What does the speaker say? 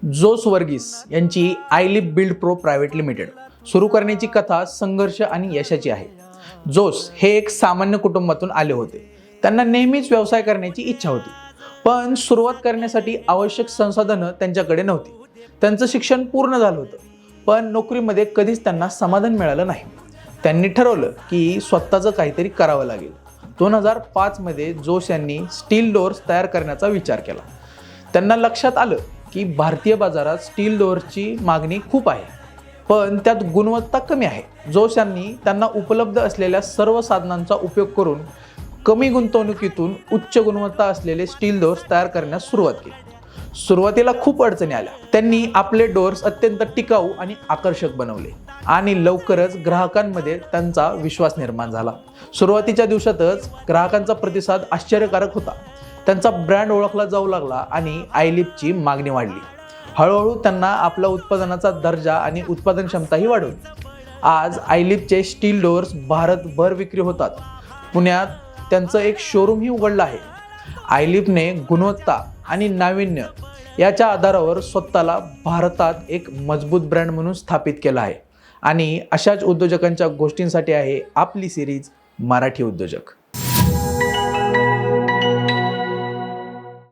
Jose Verghese यांची आयलिप build pro private limited सुरू करण्याची कथा संघर्ष आणि यशाची आहे. जोस हे एक सामान्य कुटुंबातून आले होते. त्यांना नेहमीच व्यवसाय करण्याची इच्छा होती, पण सुरुवात करण्यासाठी आवश्यक संसाधनं त्यांच्याकडे नव्हती. त्यांचं शिक्षण पूर्ण झालं होतं, पण नोकरीमध्ये कधीच त्यांना समाधान मिळालं नाही. त्यांनी ठरवलं की स्वतःचं काहीतरी करावं लागेल. 2005 मध्ये जोस यांनी स्टील डोअर्स तयार करण्याचा विचार केला. त्यांना लक्षात आलं की भारतीय बाजारात स्टील डोअर्सची मागणी खूप आहे, पण त्यात गुणवत्ता कमी आहे. जोस यांनी त्यांना उपलब्ध असलेल्या सर्व साधनांचा उपयोग करून कमी गुंतवणुकीतून उच्च गुणवत्ता असलेले स्टील डोअर्स तयार करण्यास सुरुवात केली. सुरुवातीला खूप अडचणी आल्या. त्यांनी आपले डोअर्स अत्यंत टिकाऊ आणि आकर्षक बनवले आणि लवकरच ग्राहकांमध्ये त्यांचा विश्वास निर्माण झाला. सुरुवातीच्या दिवसातच ग्राहकांचा प्रतिसाद आश्चर्यकारक होता. त्यांचा ब्रँड ओळखला जाऊ लागला आणि आयलिपची मागणी वाढली. हळूहळू त्यांना आपल्या उत्पादनाचा दर्जा आणि उत्पादन क्षमताही वाढवली. आज आयलिपचे स्टील डोअर्स भारतभर विक्री होतात. पुण्यात त्यांचं एक शोरूमही उघडलं आहे. आयलिपने गुणवत्ता आणि नाविन्य याच्या आधारावर स्वतःला भारतात एक मजबूत ब्रँड म्हणून स्थापित केलं आहे. आणि अशाच उद्योजकांच्या गोष्टींसाठी आहे आपली सिरीज मराठी उद्योजक.